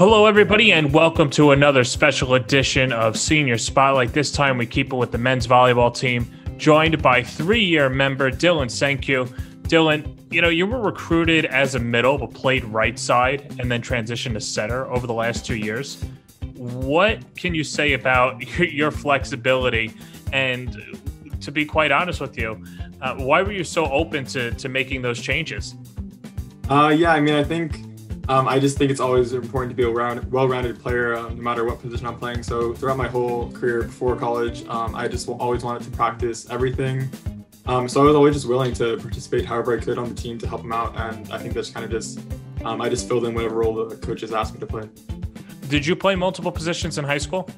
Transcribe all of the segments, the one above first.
Hello, everybody, and welcome to another special edition of Senior Spotlight. This time we keep it with the men's volleyball team, joined by three-year member Dylan Senkiw. Dylan, you were recruited as a middle, but played right side and then transitioned to center over the last 2 years. What can you say about your flexibility? And to be quite honest with you, why were you so open to making those changes? I just think it's always important to be a well-rounded player, no matter what position I'm playing. So throughout my whole career before college, I just always wanted to practice everything. So I was always just willing to participate however I could on the team to help them out. And I think that's kind of I just filled in whatever role the coaches asked me to play. Did you play multiple positions in high school?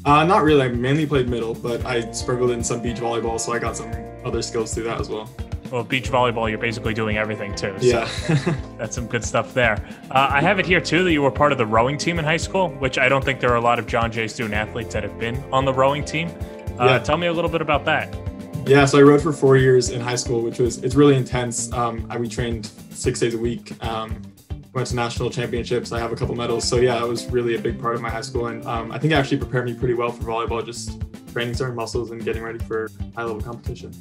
Not really. I mainly played middle, but I sprinkled in some beach volleyball, so I got some other skills through that as well. Well, beach volleyball, you're basically doing everything too. Yeah. So that's some good stuff there. I have it here too that you were part of the rowing team in high school, which I don't think there are a lot of John Jay student athletes that have been on the rowing team. Tell me a little bit about that. Yeah, so I rowed for 4 years in high school, it's really intense. We trained 6 days a week, went to national championships. I have a couple medals. So yeah, it was really a big part of my high school. And I think it actually prepared me pretty well for volleyball, just training certain muscles and getting ready for high level competition.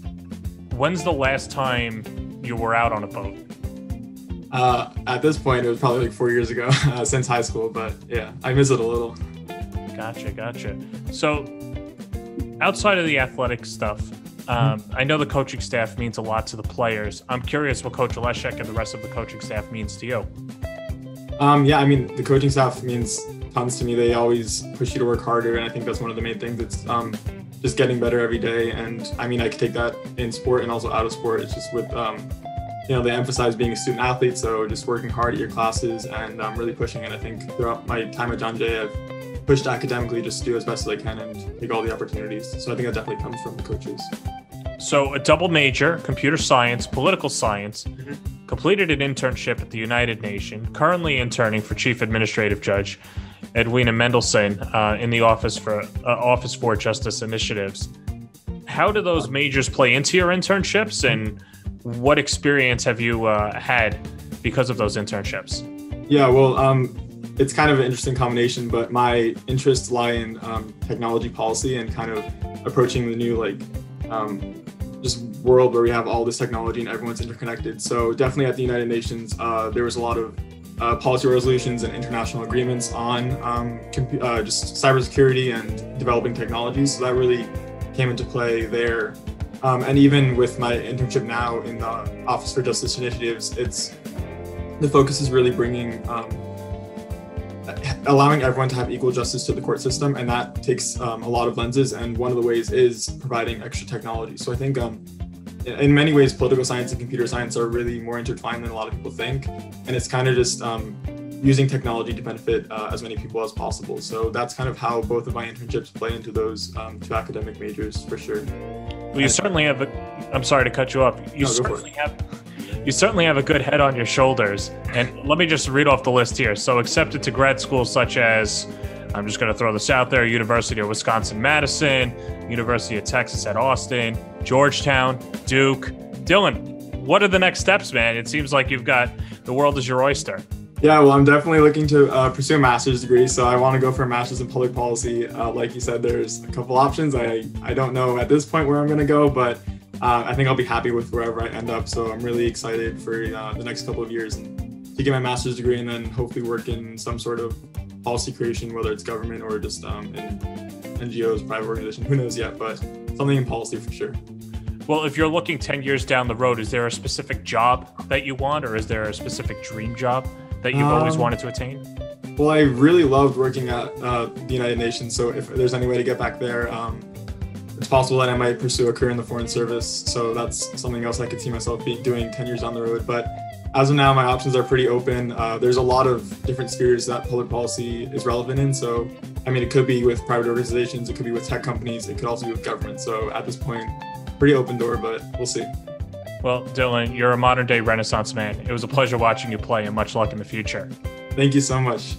When's the last time you were out on a boat? At this point, it was probably like 4 years ago since high school, but yeah, I miss it a little. Gotcha. So outside of the athletic stuff, I know the coaching staff means a lot to the players. I'm curious what Coach Leshek and the rest of the coaching staff means to you. The coaching staff means tons to me. They always push you to work harder, and I think that's one of the main things. It's just getting better every day. And I could take that in sport and also out of sport. It's just with, they emphasize being a student athlete. So just working hard at your classes and really pushing. And I think throughout my time at John Jay, I've pushed academically just to do as best as I can and take all the opportunities. So I think that definitely comes from the coaches. So a double major, computer science, political science, completed an internship at the United Nations, currently interning for Chief Administrative Judge Edwina Mendelson in the Office for Justice Initiatives. How do those majors play into your internships, and what experience have you had because of those internships? Yeah, it's kind of an interesting combination, but my interests lie in technology policy and kind of approaching the new just world where we have all this technology and everyone's interconnected. So definitely at the United Nations, there was a lot of policy resolutions and international agreements on just cybersecurity and developing technologies. So that really came into play there. And even with my internship now in the Office for Justice Initiatives, the focus is really allowing everyone to have equal justice to the court system, and that takes a lot of lenses, and one of the ways is providing extra technology. So I think in many ways political science and computer science are really more intertwined than a lot of people think, and it's kind of just using technology to benefit as many people as possible. So that's kind of how both of my internships play into those two academic majors for sure. Well, you certainly have I'm sorry to cut you off. You certainly have a good head on your shoulders. And let me just read off the list here. So accepted to grad schools such as, I'm just going to throw this out there, University of Wisconsin Madison, University of Texas at Austin, Georgetown, Duke. Dylan, what are the next steps, man? It seems like you've got the world is your oyster. Yeah, well, I'm definitely looking to pursue a master's degree. So I want to go for a master's in public policy. Like you said, there's a couple options. I don't know at this point where I'm going to go, but I think I'll be happy with wherever I end up. So I'm really excited for the next couple of years to get my master's degree and then hopefully work in some sort of policy creation, whether it's government or just in NGOs, private organization, who knows yet, but something in policy for sure. Well, if you're looking 10 years down the road, is there a specific job that you want, or is there a specific dream job that you've always wanted to attain? Well, I really loved working at the United Nations. So if there's any way to get back there, it's possible that I might pursue a career in the Foreign Service. So that's something else I could see myself doing 10 years down the road. But as of now, my options are pretty open. There's a lot of different spheres that public policy is relevant in. So, it could be with private organizations, it could be with tech companies, it could also be with government. So at this point, pretty open door, but we'll see. Well, Dylan, you're a modern day Renaissance man. It was a pleasure watching you play, and much luck in the future. Thank you so much.